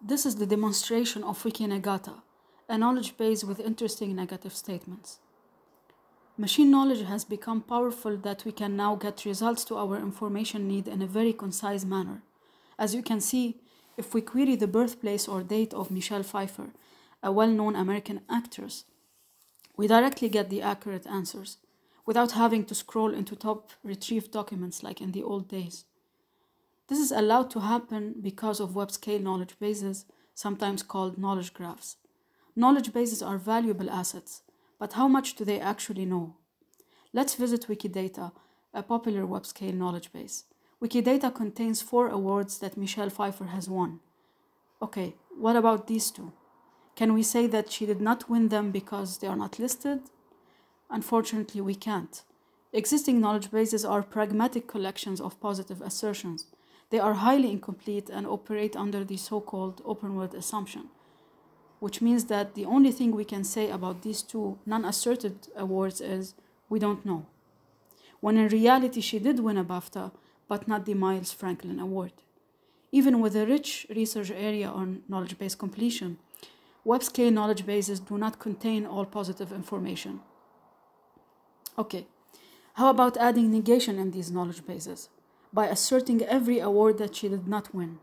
This is the demonstration of Wikinegata, a knowledge base with interesting negative statements. Machine knowledge has become powerful that we can now get results to our information need in a very concise manner. As you can see, if we query the birthplace or date of Michelle Pfeiffer, a well-known American actress, we directly get the accurate answers, without having to scroll into top retrieved documents like in the old days. This is allowed to happen because of web-scale knowledge bases, sometimes called knowledge graphs. Knowledge bases are valuable assets, but how much do they actually know? Let's visit Wikidata, a popular web-scale knowledge base. Wikidata contains 4 awards that Michelle Pfeiffer has won. Okay, what about these 2? Can we say that she did not win them because they are not listed? Unfortunately, we can't. Existing knowledge bases are pragmatic collections of positive assertions. They are highly incomplete and operate under the so-called open world assumption, which means that the only thing we can say about these 2 non-asserted awards is, we don't know. When in reality she did win a BAFTA, but not the Miles Franklin Award. Even with a rich research area on knowledge-based completion, web-scale knowledge bases do not contain all positive information. Okay, how about adding negation in these knowledge bases? By asserting every award that she did not win.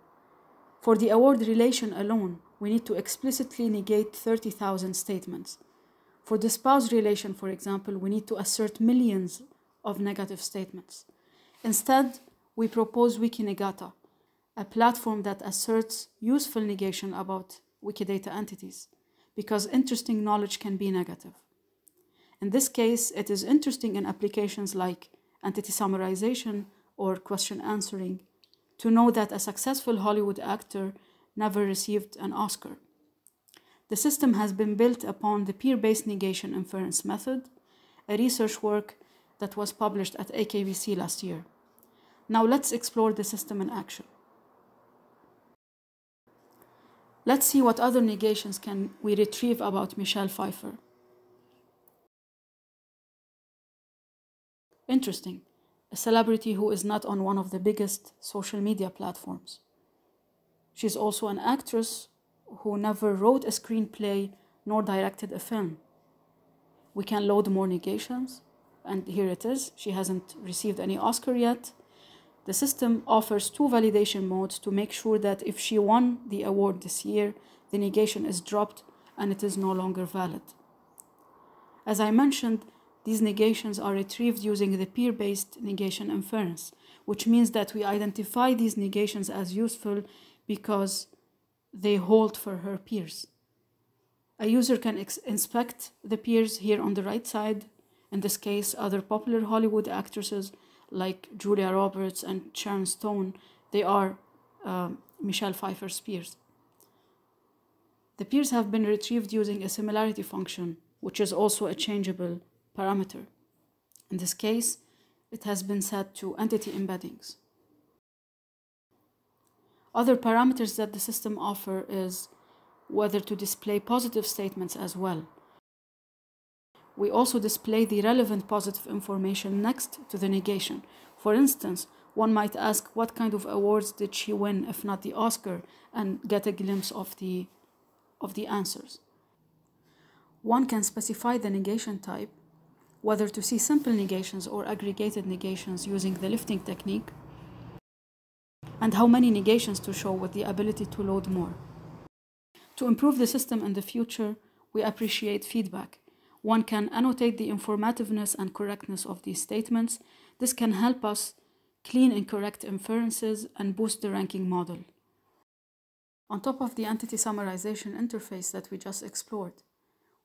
For the award relation alone, we need to explicitly negate 30,000 statements. For the spouse relation, for example, we need to assert millions of negative statements. Instead, we propose Wikinegata, a platform that asserts useful negation about Wikidata entities, because interesting knowledge can be negative. In this case, it is interesting in applications like entity summarization or question answering to know that a successful Hollywood actor never received an Oscar. The system has been built upon the peer-based negation inference method, a research work that was published at AKBC last year. Now let's explore the system in action. Let's see what other negations can we retrieve about Michelle Pfeiffer. Interesting. A celebrity who is not on one of the biggest social media platforms. She's also an actress who never wrote a screenplay nor directed a film. We can load more negations, and here it is. She hasn't received any Oscar yet. The system offers 2 validation modes to make sure that if she won the award this year, the negation is dropped and it is no longer valid. As I mentioned, these negations are retrieved using the peer-based negation inference, which means that we identify these negations as useful because they hold for her peers. A user can inspect the peers here on the right side, in this case other popular Hollywood actresses like Julia Roberts and Sharon Stone. They are Michelle Pfeiffer's peers. The peers have been retrieved using a similarity function, which is also a changeable parameter. In this case, it has been set to entity embeddings. Other parameters that the system offers is whether to display positive statements as well. We also display the relevant positive information next to the negation. For instance, one might ask what kind of awards did she win, if not the Oscar, and get a glimpse of the answers. One can specify the negation type, whether to see simple negations or aggregated negations using the lifting technique, and how many negations to show with the ability to load more. To improve the system in the future, we appreciate feedback. One can annotate the informativeness and correctness of these statements. This can help us clean incorrect inferences and boost the ranking model. On top of the entity summarization interface that we just explored,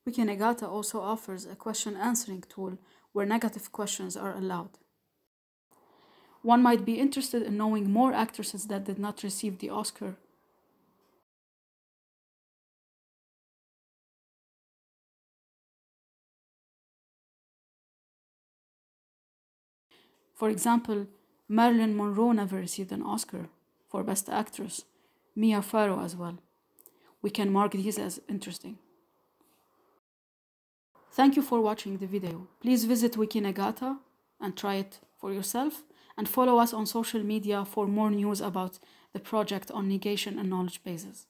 Wikinegata also offers a question answering tool where negative questions are allowed. One might be interested in knowing more actresses that did not receive the Oscar. For example, Marilyn Monroe never received an Oscar for Best Actress, Mia Farrow as well. We can mark these as interesting. Thank you for watching the video. Please visit Wikinegata and try it for yourself, and follow us on social media for more news about the project on negation and knowledge bases.